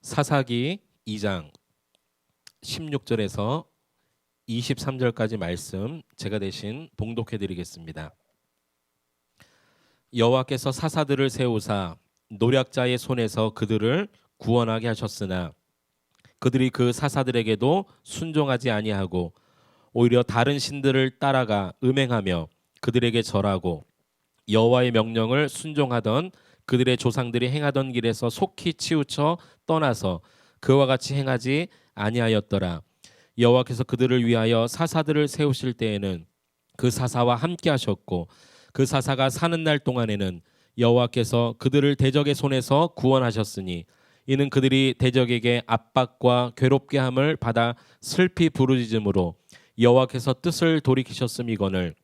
사사기 2장 16절에서 23절까지 말씀 제가 대신 봉독해 드리겠습니다. 여호와께서 사사들을 세우사 노략자의 손에서 그들을 구원하게 하셨으나 그들이 그 사사들에게도 순종하지 아니하고 오히려 다른 신들을 따라가 음행하며 그들에게 절하고 여호와의 명령을 순종하던 그들의 조상들이 행하던 길에서 속히 치우쳐 떠나서 그와 같이 행하지 아니하였더라. 여호와께서 그들을 위하여 사사들을 세우실 때에는 그 사사와 함께 하셨고 그 사사가 사는 날 동안에는 여호와께서 그들을 대적의 손에서 구원하셨으니 이는 그들이 대적에게 압박과 괴롭게 함을 받아 슬피 부르짖음으로 여호와께서 뜻을 돌이키셨음이거늘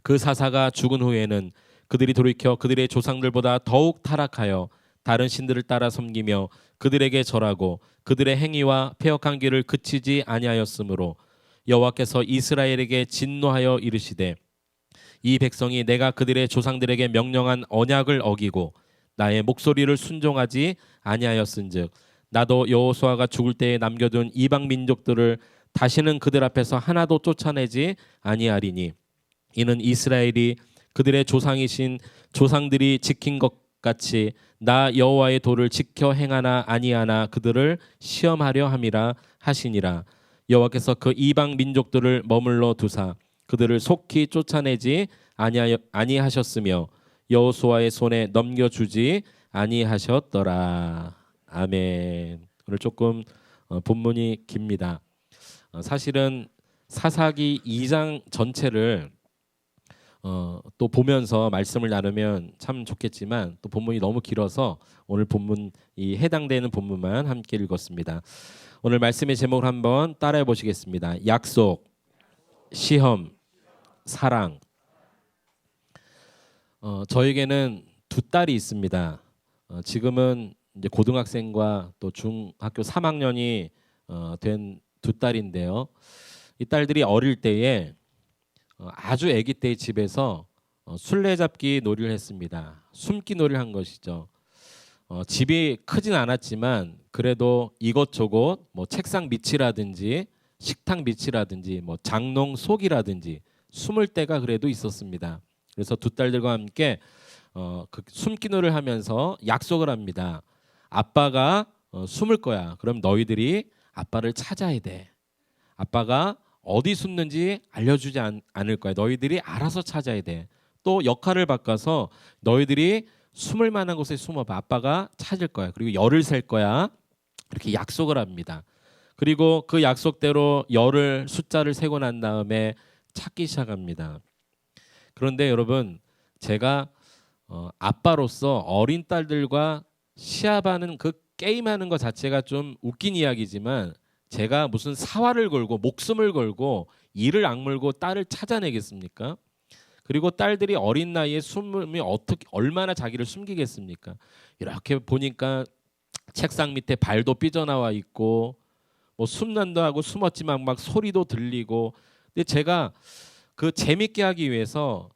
그 사사가 죽은 후에는 그들이 돌이켜 그들의 조상들보다 더욱 타락하여 다른 신들을 따라 섬기며 그들에게 절하고 그들의 행위와 패역한 길을 그치지 아니하였으므로 여호와께서 이스라엘에게 진노하여 이르시되 이 백성이 내가 그들의 조상들에게 명령한 언약을 어기고 나의 목소리를 순종하지 아니하였은즉 나도 여호수아가 죽을 때에 남겨둔 이방 민족들을 다시는 그들 앞에서 하나도 쫓아내지 아니하리니 이는 이스라엘이 그들의 조상이신 조상들이 지킨 것 같이 나 여호와의 도를 지켜 행하나 아니하나 그들을 시험하려 함이라 하시니라. 여호와께서 그 이방 민족들을 머물러 두사 그들을 속히 쫓아내지 아니하셨으며 여호수아의 손에 넘겨주지 아니하셨더라. 아멘. 오늘 조금 본문이 깁니다. 사실은 사사기 2장 전체를 또 보면서 말씀을 나누면 참 좋겠지만 또 본문이 너무 길어서 오늘 본문이 해당되는 본문만 함께 읽었습니다. 오늘 말씀의 제목을 한번 따라해 보시겠습니다. 약속, 시험, 사랑. 저에게는 두 딸이 있습니다. 지금은 이제 고등학생과 또 중학교 3학년이 된 두 딸인데요. 이 딸들이 어릴 때에 아주 아기 때 집에서 술래잡기 놀이를 했습니다. 숨기 놀이를 한 것이죠. 집이 크진 않았지만 그래도 이것저것 뭐 책상 밑이라든지 식탁 밑이라든지 뭐 장롱 속이라든지 숨을 데가 그래도 있었습니다. 그래서 두 딸들과 함께 그 숨기 놀이를 하면서 약속을 합니다. 아빠가 숨을 거야. 그럼 너희들이 아빠를 찾아야 돼. 아빠가 어디 숨는지 알려주지 않을 거야. 너희들이 알아서 찾아야 돼. 또 역할을 바꿔서 너희들이 숨을 만한 곳에 숨어봐. 아빠가 찾을 거야. 그리고 열을 셀 거야. 이렇게 약속을 합니다. 그리고 그 약속대로 열을 숫자를 세고 난 다음에 찾기 시작합니다. 그런데 여러분, 제가 아빠로서 어린 딸들과 시합하는 그 게임하는 것 자체가 좀 웃긴 이야기지만 제가 무슨 사활을 걸고 목숨을 걸고 이를 악물고 딸을 찾아내겠습니까? 그리고 딸들이 어린 나이에 숨으면 어떻게 얼마나 자기를 숨기겠습니까? 이렇게 보니까 책상 밑에 발도 삐져나와 있고 뭐 숨는다 하고 숨었지만 막 소리도 들리고. 근데 제가 그 재밌게 하기 위해서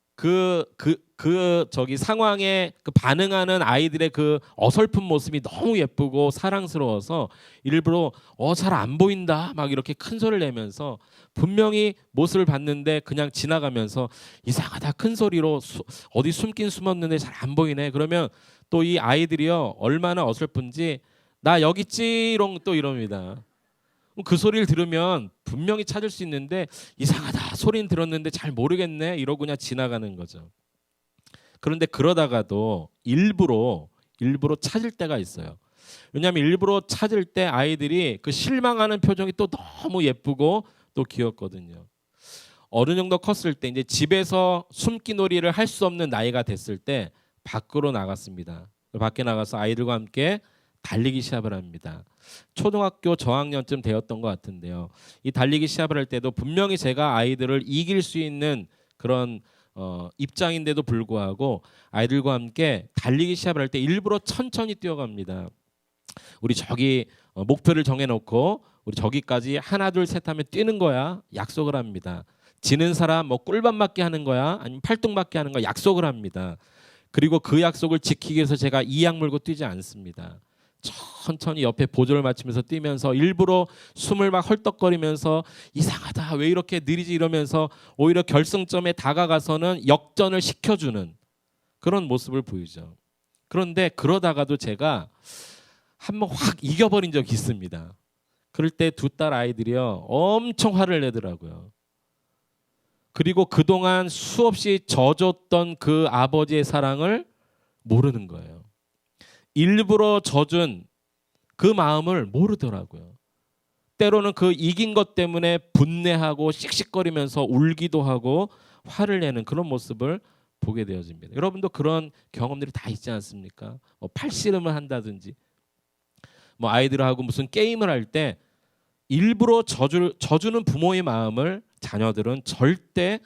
저기 상황에 그 반응하는 아이들의 그 어설픈 모습이 너무 예쁘고 사랑스러워서 일부러 잘 안 보인다 막 이렇게 큰 소리를 내면서 분명히 모습을 봤는데 그냥 지나가면서 이상하다 큰 소리로 어디 숨긴 숨었는데 잘 안 보이네. 그러면 또 이 아이들이요 얼마나 어설픈지 나 여기 있지롱 또 이럽니다. 그 소리를 들으면 분명히 찾을 수 있는데 이상하다 소리는 들었는데 잘 모르겠네 이러고 그냥 지나가는 거죠. 그런데 그러다가도 일부러 찾을 때가 있어요. 왜냐하면 일부러 찾을 때 아이들이 그 실망하는 표정이 또 너무 예쁘고 또 귀엽거든요. 어느 정도 컸을 때 이제 집에서 숨기놀이를 할 수 없는 나이가 됐을 때 밖으로 나갔습니다. 밖에 나가서 아이들과 함께 달리기 시합을 합니다. 초등학교 저학년쯤 되었던 것 같은데요. 이 달리기 시합을 할 때도 분명히 제가 아이들을 이길 수 있는 그런 입장인데도 불구하고 아이들과 함께 달리기 시합을 할 때 일부러 천천히 뛰어갑니다. 우리 저기 목표를 정해놓고 우리 저기까지 하나 둘 셋 하면 뛰는 거야 약속을 합니다. 지는 사람 뭐 꿀밤 맞게 하는 거야 아니면 팔뚝 맞게 하는 거야 약속을 합니다. 그리고 그 약속을 지키기 위해서 제가 이악 물고 뛰지 않습니다. 천천히 옆에 보조를 맞추면서 뛰면서 일부러 숨을 막 헐떡거리면서 이상하다, 왜 이렇게 느리지 이러면서 오히려 결승점에 다가가서는 역전을 시켜주는 그런 모습을 보이죠. 그런데 그러다가도 제가 한번 확 이겨버린 적이 있습니다. 그럴 때 두 딸 아이들이요, 엄청 화를 내더라고요. 그리고 그동안 수없이 져줬던 그 아버지의 사랑을 모르는 거예요. 일부러 져준 그 마음을 모르더라고요. 때로는 그 이긴 것 때문에 분내하고 씩씩거리면서 울기도 하고 화를 내는 그런 모습을 보게 되어집니다. 여러분도 그런 경험들이 다 있지 않습니까? 팔씨름을 한다든지 아이들하고 무슨 게임을 할 때 일부러 져주는 부모의 마음을 자녀들은 절대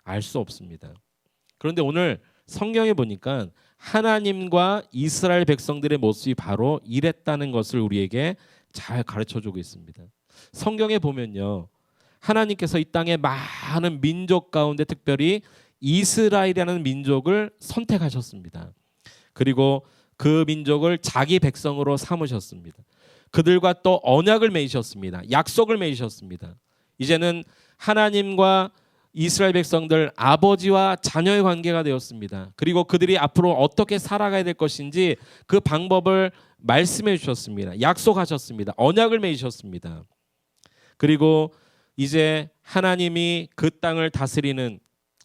알 수 없습니다. 그런데 오늘 성경에 보니까 하나님과 이스라엘 백성들의 모습이 바로 이랬다는 것을 우리에게 잘 가르쳐주고 있습니다. 성경에 보면요, 하나님께서 이 땅의 많은 민족 가운데 특별히 이스라엘이라는 민족을 선택하셨습니다. 그리고 그 민족을 자기 백성으로 삼으셨습니다. 그들과 또 언약을 맺으셨습니다. 약속을 맺으셨습니다. 이제는 하나님과 이스라엘 백성들 아버지와 자녀의 관계가 되었습니다. 그리고 그들이 앞으로 어떻게 살아가야 될 것인지 그 방법을 말씀해 주셨습니다. 약속하셨습니다. 언약을 맺으셨습니다. 그리고 이제 하나님이 그 땅을 다스리는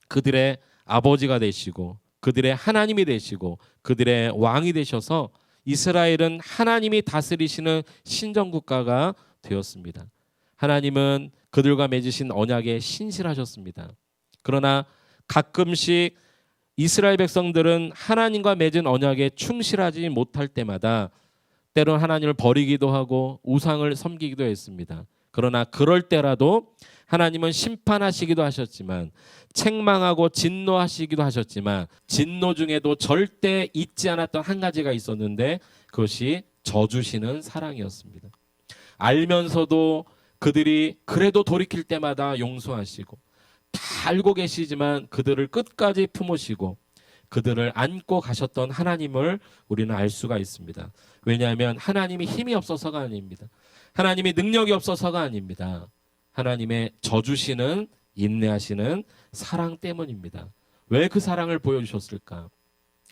그들의 아버지가 되시고 그들의 하나님이 되시고 그들의 왕이 되셔서 이스라엘은 하나님이 다스리시는 신정국가가 되었습니다. 하나님은 그들과 맺으신 언약에 신실하셨습니다. 그러나 가끔씩 이스라엘 백성들은 하나님과 맺은 언약에 충실하지 못할 때마다 때론 하나님을 버리기도 하고 우상을 섬기기도 했습니다. 그러나 그럴 때라도 하나님은 심판하시기도 하셨지만 책망하고 진노하시기도 하셨지만 진노 중에도 절대 잊지 않았던 한 가지가 있었는데 그것이 져주시는 사랑이었습니다. 알면서도 그들이 그래도 돌이킬 때마다 용서하시고 다 알고 계시지만 그들을 끝까지 품으시고 그들을 안고 가셨던 하나님을 우리는 알 수가 있습니다. 왜냐하면 하나님이 힘이 없어서가 아닙니다. 하나님이 능력이 없어서가 아닙니다. 하나님의 져주시는 인내하시는 사랑 때문입니다. 왜 그 사랑을 보여주셨을까?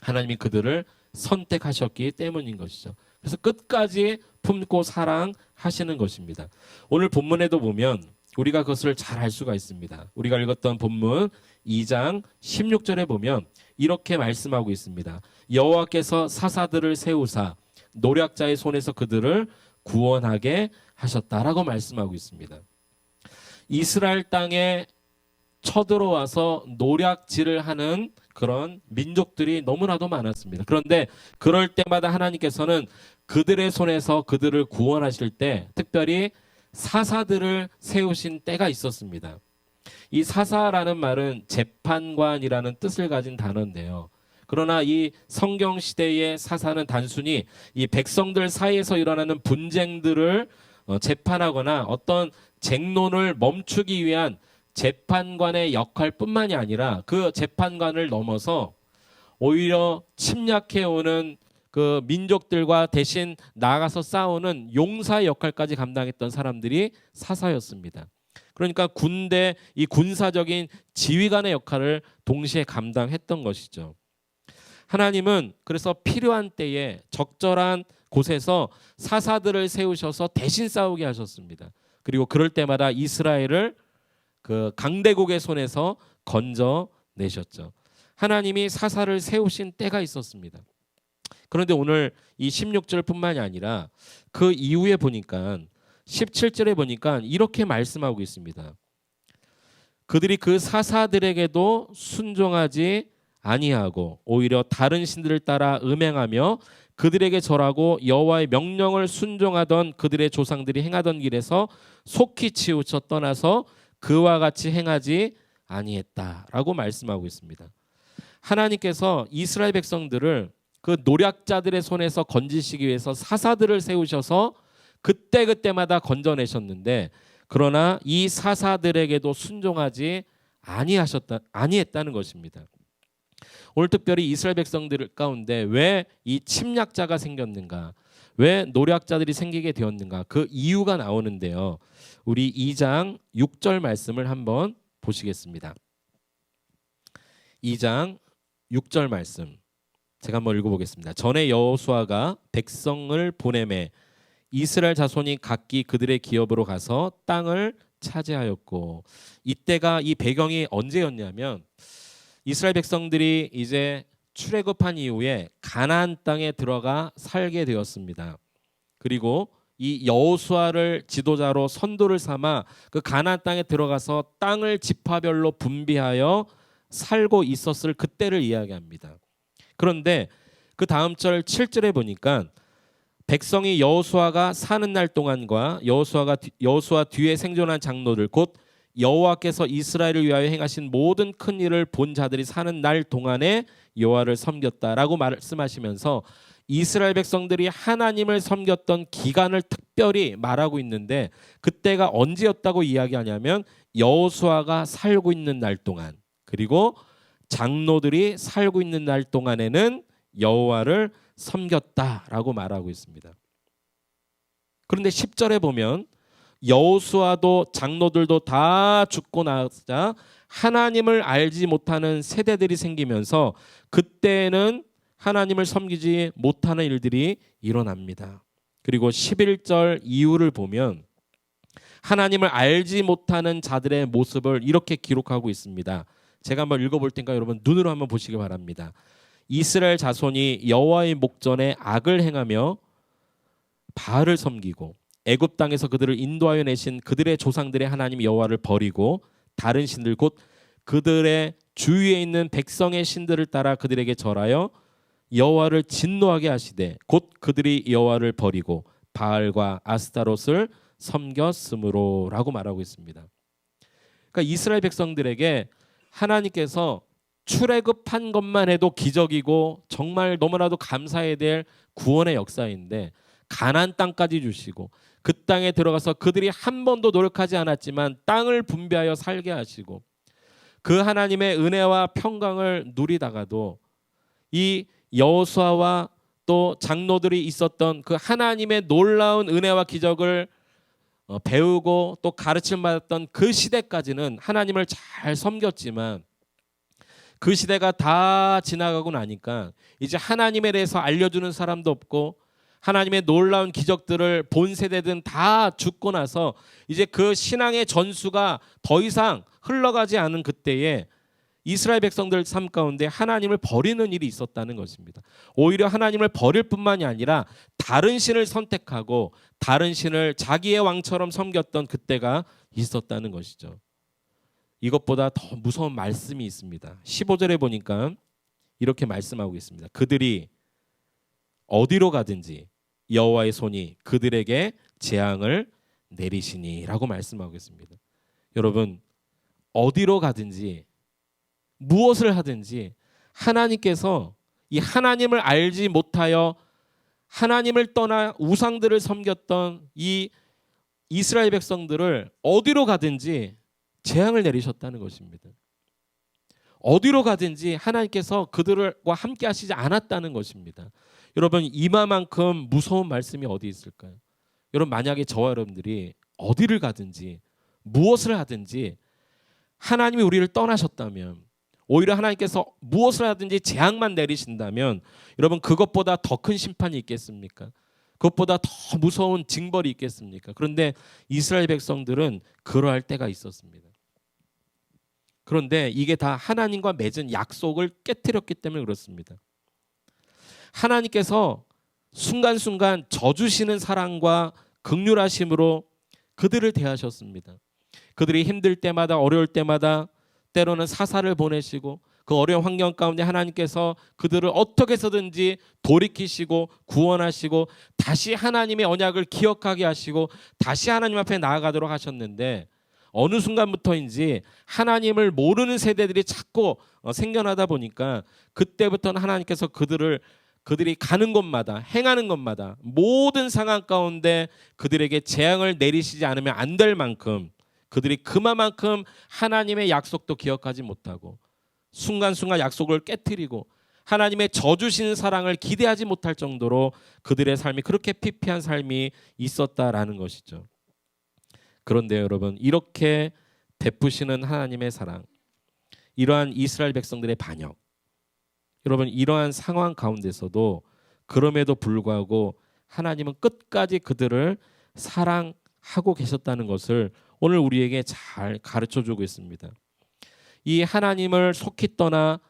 하나님이 그들을 선택하셨기 때문인 것이죠. 그래서 끝까지 품고 사랑하시는 것입니다. 오늘 본문에도 보면 우리가 그것을 잘 알 수가 있습니다. 우리가 읽었던 본문 2장 16절에 보면 이렇게 말씀하고 있습니다. 여호와께서 사사들을 세우사 노략자의 손에서 그들을 구원하게 하셨다라고 말씀하고 있습니다. 이스라엘 땅에 쳐들어와서 노략질을 하는 그런 민족들이 너무나도 많았습니다. 그런데 그럴 때마다 하나님께서는 그들의 손에서 그들을 구원하실 때 특별히 사사들을 세우신 때가 있었습니다. 이 사사라는 말은 재판관이라는 뜻을 가진 단어인데요. 그러나 이 성경 시대의 사사는 단순히 이 백성들 사이에서 일어나는 분쟁들을 재판하거나 어떤 쟁론을 멈추기 위한 재판관의 역할뿐만이 아니라 그 재판관을 넘어서 오히려 침략해오는 그 민족들과 대신 나가서 싸우는 용사의 역할까지 감당했던 사람들이 사사였습니다. 그러니까 군대 이 군사적인 지휘관의 역할을 동시에 감당했던 것이죠. 하나님은 그래서 필요한 때에 적절한 곳에서 사사들을 세우셔서 대신 싸우게 하셨습니다. 그리고 그럴 때마다 이스라엘을 그 강대국의 손에서 건져내셨죠. 하나님이 사사를 세우신 때가 있었습니다. 그런데 오늘 이 16절뿐만이 아니라 그 이후에 보니까 17절에 보니까 이렇게 말씀하고 있습니다. 그들이 그 사사들에게도 순종하지 아니하고 오히려 다른 신들을 따라 음행하며 그들에게 절하고 여호와의 명령을 순종하던 그들의 조상들이 행하던 길에서 속히 치우쳐 떠나서 그와 같이 행하지 아니했다라고 말씀하고 있습니다. 하나님께서 이스라엘 백성들을 그 노략자들의 손에서 건지시기 위해서 사사들을 세우셔서 그때그때마다 건져내셨는데 그러나 이 사사들에게도 순종하지 아니했다는 것입니다. 오늘 특별히 이스라엘 백성들 가운데 왜 이 침략자가 생겼는가? 왜 노략자들이 생기게 되었는가? 그 이유가 나오는데요. 우리 2장 6절 말씀을 한번 보시겠습니다. 2장 6절 말씀 제가 한번 읽어보겠습니다. 전에 여호수아가 백성을 보내매 이스라엘 자손이 각기 그들의 기업으로 가서 땅을 차지하였고, 이때가 이 배경이 언제였냐면 이스라엘 백성들이 이제 출애굽한 이후에 가나안 땅에 들어가 살게 되었습니다. 그리고 이 여호수아를 지도자로 선도를 삼아 그 가나안 땅에 들어가서 땅을 지파별로 분비하여 살고 있었을 그때를 이야기합니다. 그런데 그 다음 절 7절에 보니까 백성이 여호수아가 사는 날 동안과 여호수아 뒤에 생존한 장로들 곧 여호와께서 이스라엘을 위하여 행하신 모든 큰 일을 본 자들이 사는 날 동안에 여호와를 섬겼다라고 말씀하시면서 이스라엘 백성들이 하나님을 섬겼던 기간을 특별히 말하고 있는데, 그때가 언제였다고 이야기하냐면 여호수아가 살고 있는 날 동안, 그리고 장로들이 살고 있는 날 동안에는 여호와를 섬겼다라고 말하고 있습니다. 그런데 10절에 보면 여호수아도 장로들도 다 죽고 나자 하나님을 알지 못하는 세대들이 생기면서 그때는 하나님을 섬기지 못하는 일들이 일어납니다. 그리고 11절 이후를 보면 하나님을 알지 못하는 자들의 모습을 이렇게 기록하고 있습니다. 제가 한번 읽어볼 테니까 여러분 눈으로 한번 보시기 바랍니다. 이스라엘 자손이 여호와의 목전에 악을 행하며 바알을 섬기고 애굽 땅에서 그들을 인도하여 내신 그들의 조상들의 하나님 여호와를 버리고 다른 신들 곧 그들의 주위에 있는 백성의 신들을 따라 그들에게 절하여 여호와를 진노하게 하시되 곧 그들이 여호와를 버리고 바알과 아스타롯을 섬겼으므로라고 말하고 있습니다. 그러니까 이스라엘 백성들에게 하나님께서 출애굽한 것만 해도 기적이고 정말 너무나도 감사해야 될 구원의 역사인데, 가나안 땅까지 주시고 그 땅에 들어가서 그들이 한 번도 노력하지 않았지만 땅을 분배하여 살게 하시고 그 하나님의 은혜와 평강을 누리다가도 이 여호수아와 또 장로들이 있었던 그 하나님의 놀라운 은혜와 기적을 배우고 또 가르침 받았던 그 시대까지는 하나님을 잘 섬겼지만, 그 시대가 다 지나가고 나니까 이제 하나님에 대해서 알려주는 사람도 없고 하나님의 놀라운 기적들을 본 세대들은 다 죽고 나서 이제 그 신앙의 전수가 더 이상 흘러가지 않은 그때에 이스라엘 백성들 삶 가운데 하나님을 버리는 일이 있었다는 것입니다. 오히려 하나님을 버릴 뿐만이 아니라 다른 신을 선택하고 다른 신을 자기의 왕처럼 섬겼던 그때가 있었다는 것이죠. 이것보다 더 무서운 말씀이 있습니다. 15절에 보니까 이렇게 말씀하고 있습니다. 그들이 어디로 가든지 여호와의 손이 그들에게 재앙을 내리시니라고 말씀하고 있습니다. 여러분, 어디로 가든지 무엇을 하든지 하나님께서 이 하나님을 알지 못하여 하나님을 떠나 우상들을 섬겼던 이 이스라엘 백성들을 어디로 가든지 재앙을 내리셨다는 것입니다. 어디로 가든지 하나님께서 그들과 함께 하시지 않았다는 것입니다. 여러분, 이마만큼 무서운 말씀이 어디 있을까요? 여러분, 만약에 저와 여러분들이 어디를 가든지 무엇을 하든지 하나님이 우리를 떠나셨다면, 오히려 하나님께서 무엇을 하든지 재앙만 내리신다면 여러분, 그것보다 더 큰 심판이 있겠습니까? 그것보다 더 무서운 징벌이 있겠습니까? 그런데 이스라엘 백성들은 그러할 때가 있었습니다. 그런데 이게 다 하나님과 맺은 약속을 깨트렸기 때문에 그렇습니다. 하나님께서 순간순간 져주시는 사랑과 긍휼하심으로 그들을 대하셨습니다. 그들이 힘들 때마다 어려울 때마다 때로는 사사를 보내시고 그 어려운 환경 가운데 하나님께서 그들을 어떻게 해서든지 돌이키시고 구원하시고 다시 하나님의 언약을 기억하게 하시고 다시 하나님 앞에 나아가도록 하셨는데, 어느 순간부터인지 하나님을 모르는 세대들이 자꾸 생겨나다 보니까 그때부터는 하나님께서 그들이 가는 곳마다 행하는 곳마다 모든 상황 가운데 그들에게 재앙을 내리시지 않으면 안 될 만큼 그들이 그만큼 하나님의 약속도 기억하지 못하고 순간순간 약속을 깨트리고 하나님의 저주신 사랑을 기대하지 못할 정도로 그들의 삶이 그렇게 피폐한 삶이 있었다라는 것이죠. 그런데 여러분, 이렇게 베푸시는 하나님의 사랑, 이러한 이스라엘 백성들의 반역, 여러분 이러한 상황 가운데서도 그럼에도 불구하고 하나님은 끝까지 그들을 사랑하고 계셨다는 것을 오늘 우리에게 잘 가르쳐주고 있습니다. 이 하나님을 속히 떠나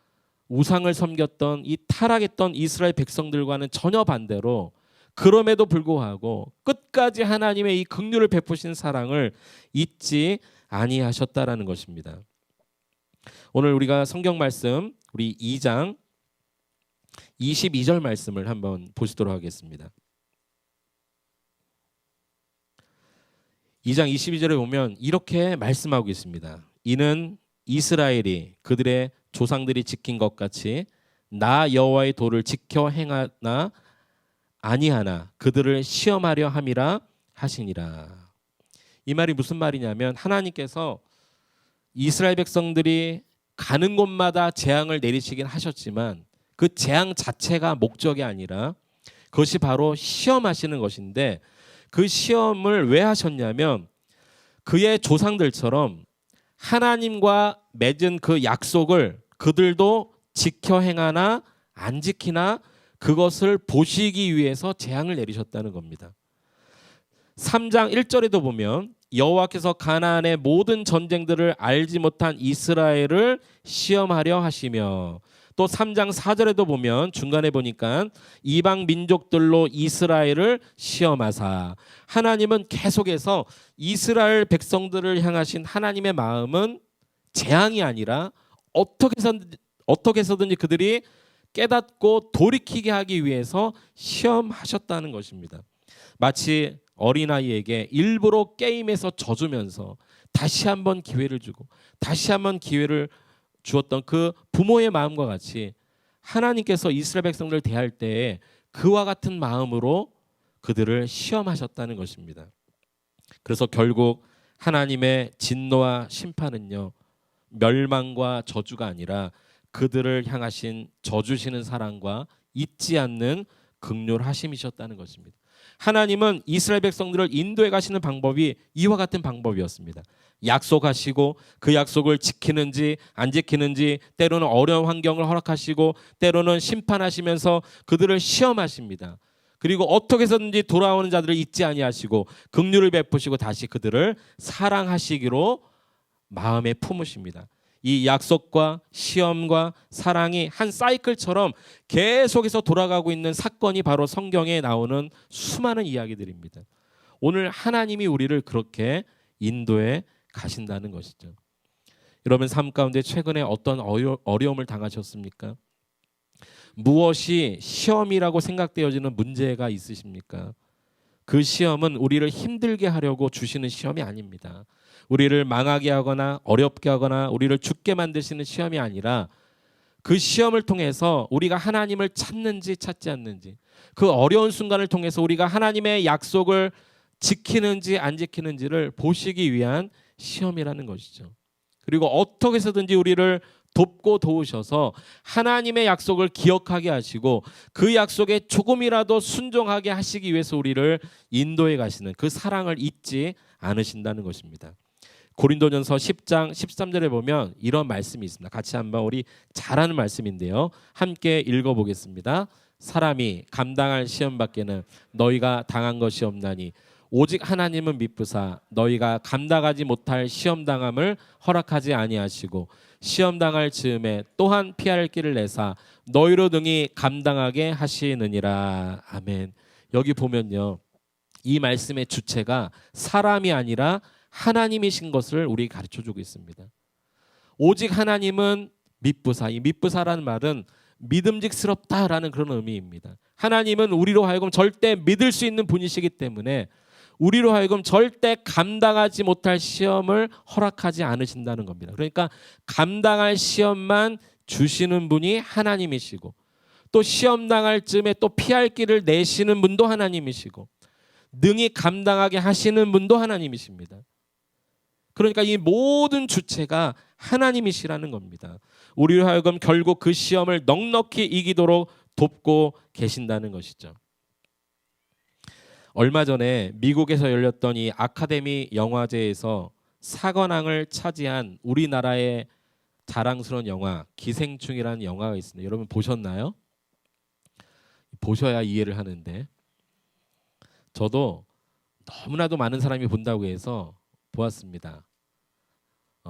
우상을 섬겼던 이 타락했던 이스라엘 백성들과는 전혀 반대로 그럼에도 불구하고 끝까지 하나님의 이 긍휼을 베푸신 사랑을 잊지 아니하셨다라는 것입니다. 오늘 우리가 성경 말씀 우리 2장 22절 말씀을 한번 보시도록 하겠습니다. 2장 22절에 보면 이렇게 말씀하고 있습니다. 이는 이스라엘이 그들의 조상들이 지킨 것 같이 나 여호와의 도를 지켜 행하나 아니하나 그들을 시험하려 함이라 하시니라. 이 말이 무슨 말이냐면 하나님께서 이스라엘 백성들이 가는 곳마다 재앙을 내리시긴 하셨지만 그 재앙 자체가 목적이 아니라 그것이 바로 시험하시는 것인데, 그 시험을 왜 하셨냐면 그의 조상들처럼 하나님과 맺은 그 약속을 그들도 지켜 행하나 안 지키나 그것을 보시기 위해서 재앙을 내리셨다는 겁니다. 3장 1절에도 보면 여호와께서 가나안의 모든 전쟁들을 알지 못한 이스라엘을 시험하려 하시며, 또 3장 4절에도 보면 중간에 보니까 이방 민족들로 이스라엘을 시험하사, 하나님은 계속해서 이스라엘 백성들을 향하신 하나님의 마음은 재앙이 아니라 어떻게 해서든지 그들이 깨닫고 돌이키게 하기 위해서 시험하셨다는 것입니다. 마치 어린아이에게 일부러 게임에서 져주면서 다시 한번 기회를 주고 다시 한번 기회를 주었던 그 부모의 마음과 같이 하나님께서 이스라엘 백성들을 대할 때에 그와 같은 마음으로 그들을 시험하셨다는 것입니다. 그래서 결국 하나님의 진노와 심판은요, 멸망과 저주가 아니라 그들을 향하신 저주시는 사랑과 잊지 않는 긍휼하심이셨다는 것입니다. 하나님은 이스라엘 백성들을 인도해 가시는 방법이 이와 같은 방법이었습니다. 약속하시고 그 약속을 지키는지 안 지키는지, 때로는 어려운 환경을 허락하시고 때로는 심판하시면서 그들을 시험하십니다. 그리고 어떻게 해서든지 돌아오는 자들을 잊지 아니하시고 긍휼을 베푸시고 다시 그들을 사랑하시기로 마음에 품으십니다. 이 약속과 시험과 사랑이 한 사이클처럼 계속해서 돌아가고 있는 사건이 바로 성경에 나오는 수많은 이야기들입니다. 오늘 하나님이 우리를 그렇게 인도해 가신다는 것이죠. 여러분 삶 가운데 최근에 어떤 어려움을 당하셨습니까? 무엇이 시험이라고 생각되어지는 문제가 있으십니까? 그 시험은 우리를 힘들게 하려고 주시는 시험이 아닙니다. 우리를 망하게 하거나 어렵게 하거나 우리를 죽게 만드시는 시험이 아니라 그 시험을 통해서 우리가 하나님을 찾는지 찾지 않는지, 그 어려운 순간을 통해서 우리가 하나님의 약속을 지키는지 안 지키는지를 보시기 위한 시험이라는 것이죠. 그리고 어떻게 해서든지 우리를 돕고 도우셔서 하나님의 약속을 기억하게 하시고 그 약속에 조금이라도 순종하게 하시기 위해서 우리를 인도해 가시는 그 사랑을 잊지 않으신다는 것입니다. 고린도전서 10장 13절에 보면 이런 말씀이 있습니다. 같이 한번 우리 잘 아는 말씀인데요, 함께 읽어보겠습니다. 사람이 감당할 시험 밖에는 너희가 당한 것이 없나니 오직 하나님은 미쁘사 너희가 감당하지 못할 시험 당함을 허락하지 아니하시고 시험 당할 즈음에 또한 피할 길을 내사 너희로 능히 감당하게 하시느니라. 아멘. 여기 보면요, 이 말씀의 주체가 사람이 아니라 하나님이신 것을 우리 가르쳐주고 있습니다. 오직 하나님은 미쁘사, 이 미쁘사라는 말은 믿음직스럽다라는 그런 의미입니다. 하나님은 우리로 하여금 절대 믿을 수 있는 분이시기 때문에 우리로 하여금 절대 감당하지 못할 시험을 허락하지 않으신다는 겁니다. 그러니까 감당할 시험만 주시는 분이 하나님이시고, 또 시험 당할 즈음에 또 피할 길을 내시는 분도 하나님이시고, 능히 감당하게 하시는 분도 하나님이십니다. 그러니까 이 모든 주체가 하나님이시라는 겁니다. 우리로 하여금 결국 그 시험을 넉넉히 이기도록 돕고 계신다는 것이죠. 얼마 전에 미국에서 열렸던 이 아카데미 영화제에서 사관왕을 차지한 우리나라의 자랑스러운 영화 기생충이라는 영화가 있습니다. 여러분 보셨나요? 보셔야 이해를 하는데 저도 너무나도 많은 사람이 본다고 해서 보았습니다.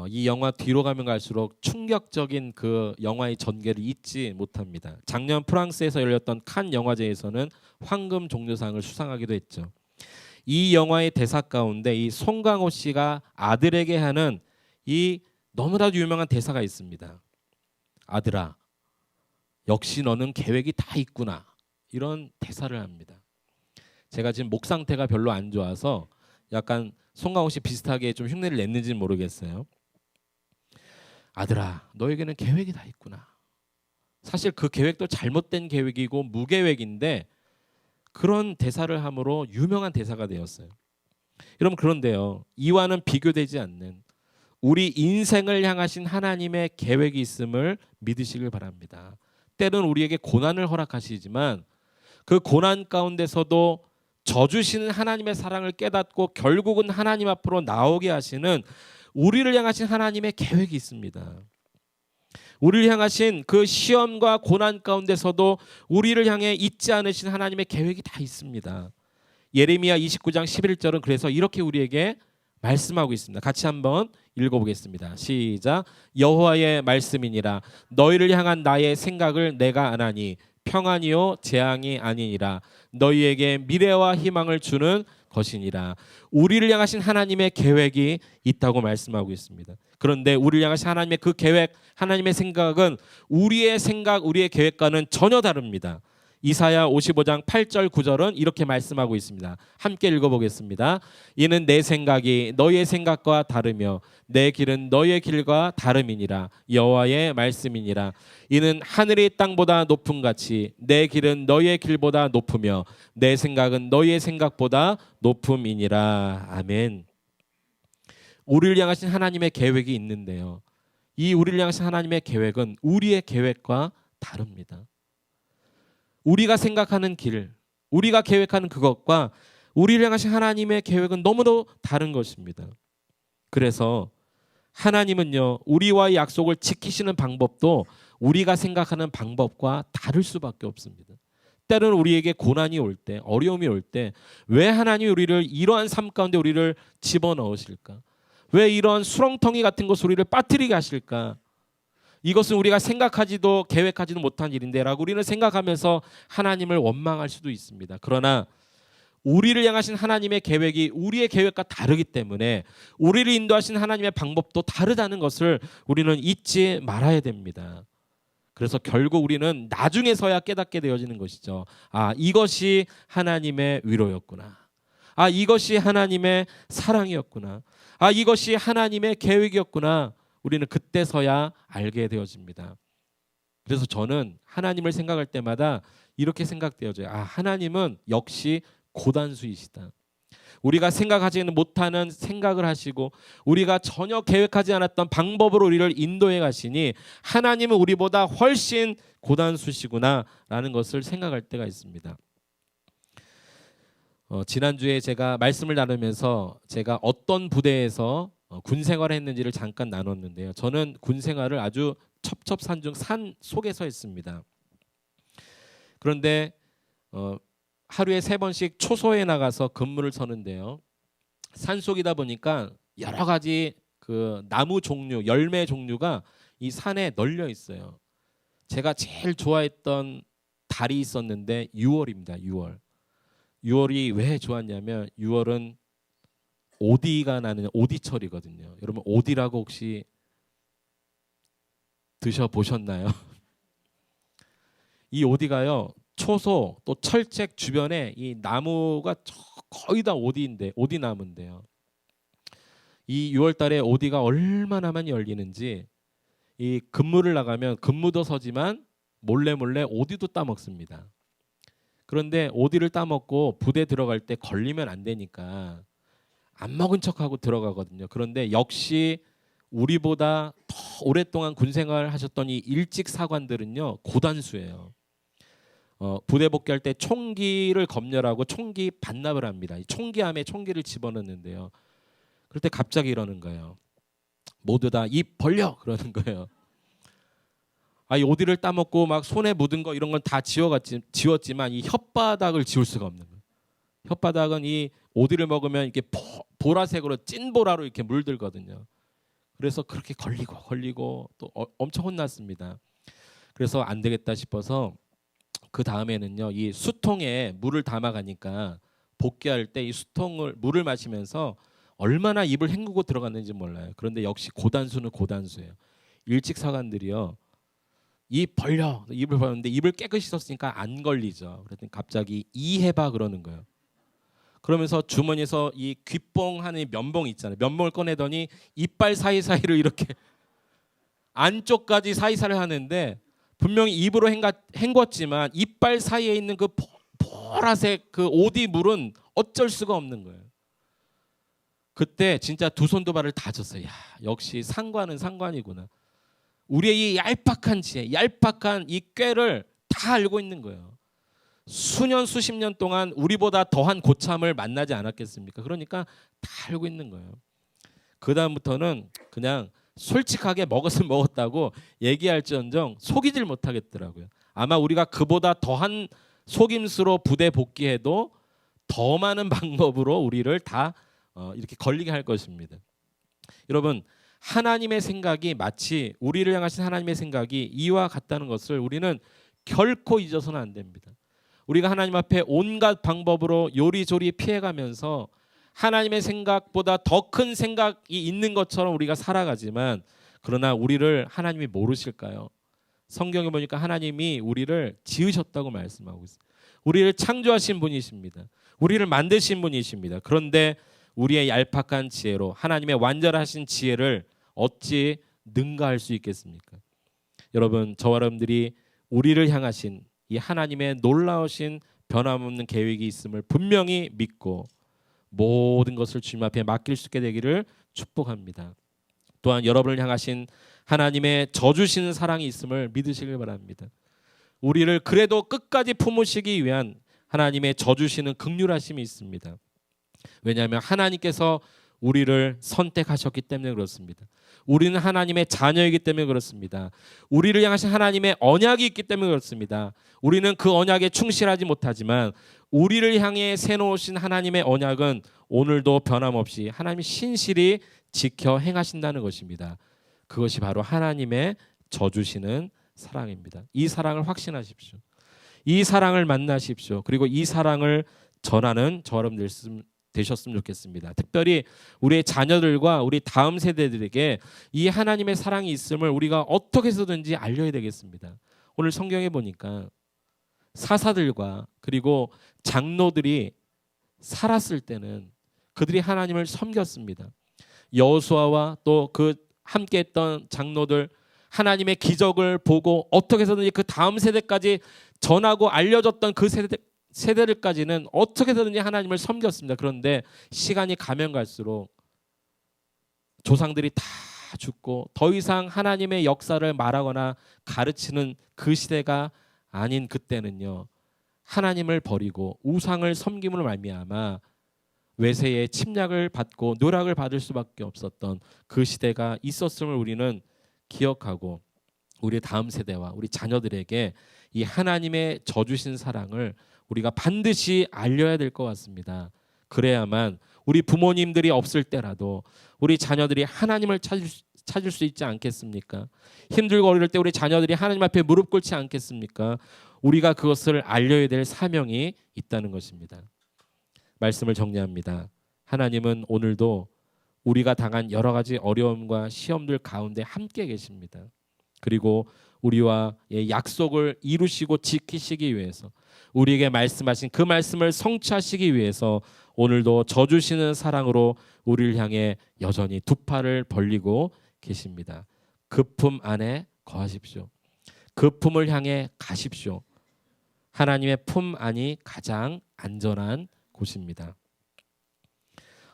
이 영화 뒤로 가면 갈수록 충격적인 그 영화의 전개를 잊지 못합니다. 작년 프랑스에서 열렸던 칸 영화제에서는 황금 종려상을 수상하기도 했죠. 이 영화의 대사 가운데 이 송강호 씨가 아들에게 하는 이 너무나도 유명한 대사가 있습니다. 아들아, 역시 너는 계획이 다 있구나. 이런 대사를 합니다. 제가 지금 목 상태가 별로 안 좋아서 약간 송강호 씨 비슷하게 좀 흉내를 냈는지는 모르겠어요. 아들아, 너에게는 계획이 다 있구나. 사실 그 계획도 잘못된 계획이고 무계획인데 그런 대사를 함으로 유명한 대사가 되었어요. 여러분 그런데요, 이와는 비교되지 않는 우리 인생을 향하신 하나님의 계획이 있음을 믿으시길 바랍니다. 때로는 우리에게 고난을 허락하시지만 그 고난 가운데서도 져주시는 하나님의 사랑을 깨닫고 결국은 하나님 앞으로 나오게 하시는 우리를 향하신 하나님의 계획이 있습니다. 우리를 향하신 그 시험과 고난 가운데서도 우리를 향해 잊지 않으신 하나님의 계획이 다 있습니다. 예레미야 29장 11절은 그래서 이렇게 우리에게 말씀하고 있습니다. 같이 한번 읽어보겠습니다. 시작. 여호와의 말씀이니라. 너희를 향한 나의 생각을 내가 아나니 평안이요 재앙이 아니니라. 너희에게 미래와 희망을 주는 것이니라. 우리를 향하신 하나님의 계획이 있다고 말씀하고 있습니다. 그런데 우리를 향하신 하나님의 그 계획, 하나님의 생각은 우리의 생각, 우리의 계획과는 전혀 다릅니다. 이사야 55장 8절 9절은 이렇게 말씀하고 있습니다. 함께 읽어보겠습니다. 이는 내 생각이 너희의 생각과 다르며 내 길은 너희의 길과 다름이니라. 여호와의 말씀이니라. 이는 하늘이 땅보다 높음 같이 내 길은 너희의 길보다 높으며 내 생각은 너희의 생각보다 높음이니라. 아멘. 우리를 향하신 하나님의 계획이 있는데요, 이 우리를 향하신 하나님의 계획은 우리의 계획과 다릅니다. 우리가 생각하는 길, 우리가 계획하는 그것과 우리를 향하신 하나님의 계획은 너무도 다른 것입니다. 그래서 하나님은요, 우리와의 약속을 지키시는 방법도 우리가 생각하는 방법과 다를 수밖에 없습니다. 때로는 우리에게 고난이 올 때, 어려움이 올 때 왜 하나님이 우리를 이러한 삶 가운데 우리를 집어넣으실까? 왜 이런 수렁텅이 같은 것을 우리를 빠뜨리게 하실까? 이것은 우리가 생각하지도 계획하지도 못한 일인데 라고 우리는 생각하면서 하나님을 원망할 수도 있습니다. 그러나 우리를 향하신 하나님의 계획이 우리의 계획과 다르기 때문에 우리를 인도하신 하나님의 방법도 다르다는 것을 우리는 잊지 말아야 됩니다. 그래서 결국 우리는 나중에서야 깨닫게 되어지는 것이죠. 아, 이것이 하나님의 위로였구나. 아, 이것이 하나님의 사랑이었구나. 아, 이것이 하나님의 계획이었구나. 우리는 그때서야 알게 되어집니다. 그래서 저는 하나님을 생각할 때마다 이렇게 생각되어져요. 아, 하나님은 역시 고단수이시다. 우리가 생각하지는 못하는 생각을 하시고 우리가 전혀 계획하지 않았던 방법으로 우리를 인도해 가시니 하나님은 우리보다 훨씬 고단수시구나라는 것을 생각할 때가 있습니다. 지난주에 제가 말씀을 나누면서 제가 어떤 부대에서 군 생활을 했는지를 잠깐 나눴는데요. 저는 군 생활을 아주 첩첩산중 산 속에서 했습니다. 그런데 하루에 3번씩 초소에 나가서 근무를 서는데요. 산속이다 보니까 여러 가지 그 나무 종류, 열매 종류가 이 산에 널려 있어요. 제가 제일 좋아했던 달이 있었는데 6월입니다. 6월. 6월이 왜 좋았냐면 6월은 오디가 나는 오디철이거든요. 여러분 오디라고 혹시 드셔보셨나요? 이 오디가요, 초소 또 철책 주변에 이 나무가 거의 다 오디인데 오디나무인데요. 이 6월달에 오디가 얼마나 많이 열리는지 이 근무를 나가면 근무도 서지만 몰래 오디도 따먹습니다. 그런데 오디를 따먹고 부대 들어갈 때 걸리면 안 되니까 안 먹은 척하고 들어가거든요. 그런데 역시 우리보다 더 오랫동안 군 생활을 하셨던 이 일찍 사관들은요 고단수예요. 부대 복귀할 때 총기를 검열하고 총기 반납을 합니다. 이 총기함에 총기를 집어넣는데요. 그럴 때 갑자기 이러는 거예요. 모두 다 입 벌려 그러는 거예요. 이 오디를 따먹고 막 손에 묻은 거 이런 건 다 지웠지만 이 혓바닥을 지울 수가 없는 거예요. 혓바닥은 이 오디를 먹으면 이렇게 보라색으로 찐보라로 이렇게 물들거든요. 그래서 그렇게 걸리고 또 엄청 혼났습니다. 그래서 안 되겠다 싶어서 그 다음에는요 이 수통에 물을 담아가니까 복귀할 때 이 수통을 물을 마시면서 얼마나 입을 헹구고 들어갔는지 몰라요. 그런데 역시 고단수는 고단수예요. 일찍 사관들이요 입 벌려 입을 벌렸는데 입을 깨끗이 썼으니까 안 걸리죠. 그랬더니 갑자기 이해봐 그러는 거예요. 그러면서 주머니에서 이 귓봉 하는 면봉 있잖아요. 면봉을 꺼내더니 이빨 사이사이를 이렇게 안쪽까지 사이사이를 하는데 분명히 입으로 헹궜지만 이빨 사이에 있는 그 보라색 그 오디 물은 어쩔 수가 없는 거예요. 그때 진짜 두 손 두 발을 다 졌어요. 야, 역시 상관은 상관이구나. 우리의 이 얄팍한 지혜, 얄팍한 이 꾀를 다 알고 있는 거예요. 수년 수십 년 동안 우리보다 더한 고참을 만나지 않았겠습니까? 그러니까 다 알고 있는 거예요. 그 다음부터는 그냥 솔직하게 먹었으면 먹었다고 얘기할지언정 속이질 못하겠더라고요. 아마 우리가 그보다 더한 속임수로 부대 복귀해도 더 많은 방법으로 우리를 다 이렇게 걸리게 할 것입니다. 여러분 하나님의 생각이 마치 우리를 향하신 하나님의 생각이 이와 같다는 것을 우리는 결코 잊어서는 안 됩니다. 우리가 하나님 앞에 온갖 방법으로 요리조리 피해가면서 하나님의 생각보다 더 큰 생각이 있는 것처럼 우리가 살아가지만 그러나 우리를 하나님이 모르실까요? 성경에 보니까 하나님이 우리를 지으셨다고 말씀하고 있어요. 우리를 창조하신 분이십니다. 우리를 만드신 분이십니다. 그런데 우리의 얄팍한 지혜로 하나님의 완전하신 지혜를 어찌 능가할 수 있겠습니까? 여러분 저와 여러분들이 우리를 향하신 이 하나님의 놀라우신 변함없는 계획이 있음을 분명히 믿고 모든 것을 주님 앞에 맡길 수 있게 되기를 축복합니다. 또한 여러분을 향하신 하나님의 져주시는 사랑이 있음을 믿으시길 바랍니다. 우리를 그래도 끝까지 품으시기 위한 하나님의 져주시는 긍휼하심이 있습니다. 왜냐하면 하나님께서 우리를 선택하셨기 때문에 그렇습니다. 우리는 하나님의 자녀이기 때문에 그렇습니다. 우리를 향하신 하나님의 언약이 있기 때문에 그렇습니다. 우리는 그 언약에 충실하지 못하지만 우리를 향해 세놓으신 하나님의 언약은 오늘도 변함없이 하나님이 신실히 지켜 행하신다는 것입니다. 그것이 바로 하나님의 져주시는 사랑입니다. 이 사랑을 확신하십시오. 이 사랑을 만나십시오. 그리고 이 사랑을 전하는 저 여러분들 되셨으면 좋겠습니다. 특별히 우리의 자녀들과 우리 다음 세대들에게 이 하나님의 사랑이 있음을 우리가 어떻게 해서든지 알려야 되겠습니다. 오늘 성경에 보니까 사사들과 그리고 장로들이 살았을 때는 그들이 하나님을 섬겼습니다. 여호수아와 또 그 함께했던 장로들 하나님의 기적을 보고 어떻게 해서든지 그 다음 세대까지 전하고 알려줬던 그 세대들까지는 어떻게 해서든지 하나님을 섬겼습니다. 그런데 시간이 가면 갈수록 조상들이 다 죽고 더 이상 하나님의 역사를 말하거나 가르치는 그 시대가 아닌 그때는요. 하나님을 버리고 우상을 섬김으로 말미암아 외세의 침략을 받고 노락을 받을 수밖에 없었던 그 시대가 있었음을 우리는 기억하고 우리 다음 세대와 우리 자녀들에게 이 하나님의 져주신 사랑을 우리가 반드시 알려야 될 것 같습니다. 그래야만 우리 부모님들이 없을 때라도 우리 자녀들이 하나님을 찾을 수 있지 않겠습니까? 힘들고 어려울 때 우리 자녀들이 하나님 앞에 무릎 꿇지 않겠습니까? 우리가 그것을 알려야 될 사명이 있다는 것입니다. 말씀을 정리합니다. 하나님은 오늘도 우리가 당한 여러 가지 어려움과 시험들 가운데 함께 계십니다. 그리고 우리와의 약속을 이루시고 지키시기 위해서 우리에게 말씀하신 그 말씀을 성취하시기 위해서 오늘도 져주시는 사랑으로 우리를 향해 여전히 두 팔을 벌리고 계십니다. 그 품 안에 거하십시오. 그 품을 향해 가십시오. 하나님의 품 안이 가장 안전한 곳입니다.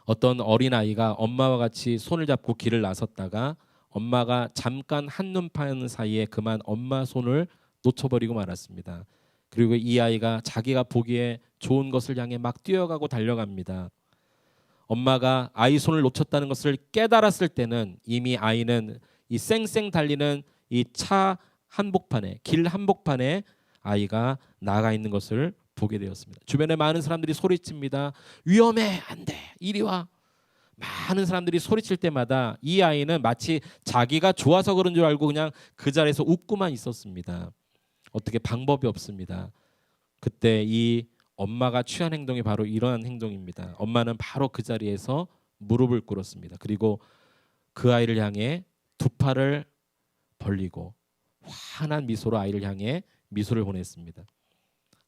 어떤 어린아이가 엄마와 같이 손을 잡고 길을 나섰다가 엄마가 잠깐 한눈 파는 사이에 그만 엄마 손을 놓쳐버리고 말았습니다. 그리고 이 아이가 자기가 보기에 좋은 것을 향해 막 뛰어가고 달려갑니다. 엄마가 아이 손을 놓쳤다는 것을 깨달았을 때는 이미 아이는 이 쌩쌩 달리는 이 차 한복판에, 길 한복판에 아이가 나가 있는 것을 보게 되었습니다. 주변에 많은 사람들이 소리칩니다. 위험해, 안 돼, 이리 와. 많은 사람들이 소리칠 때마다 이 아이는 마치 자기가 좋아서 그런 줄 알고 그냥 그 자리에서 웃고만 있었습니다. 어떻게 방법이 없습니다. 그때 이 엄마가 취한 행동이 바로 이러한 행동입니다. 엄마는 바로 그 자리에서 무릎을 꿇었습니다. 그리고 그 아이를 향해 두 팔을 벌리고 환한 미소로 아이를 향해 미소를 보냈습니다.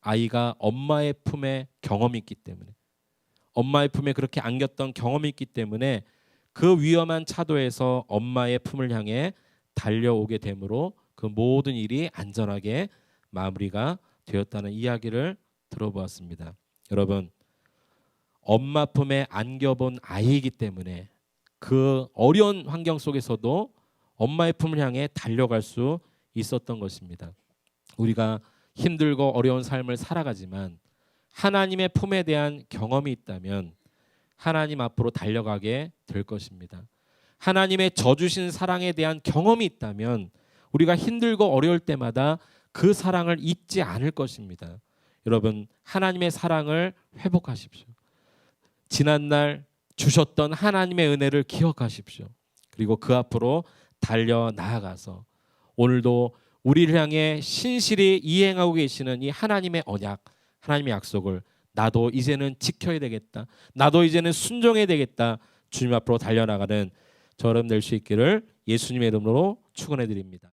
아이가 엄마의 품에 경험이 있기 때문에, 엄마의 품에 그렇게 안겼던 경험이 있기 때문에 그 위험한 차도에서 엄마의 품을 향해 달려오게 되므로 그 모든 일이 안전하게 마무리가 되었다는 이야기를 들어보았습니다. 여러분, 엄마 품에 안겨본 아이이기 때문에 그 어려운 환경 속에서도 엄마의 품을 향해 달려갈 수 있었던 것입니다. 우리가 힘들고 어려운 삶을 살아가지만 하나님의 품에 대한 경험이 있다면 하나님 앞으로 달려가게 될 것입니다. 하나님의 져주신 사랑에 대한 경험이 있다면 우리가 힘들고 어려울 때마다 그 사랑을 잊지 않을 것입니다. 여러분, 하나님의 사랑을 회복하십시오. 지난날 주셨던 하나님의 은혜를 기억하십시오. 그리고 그 앞으로 달려 나아가서 오늘도 우리를 향해 신실히 이행하고 계시는 이 하나님의 언약, 하나님의 약속을 나도 이제는 지켜야 되겠다, 나도 이제는 순종해야 되겠다, 주님 앞으로 달려나가는 저 여러분 될 수 있기를 예수님의 이름으로 축원해 드립니다.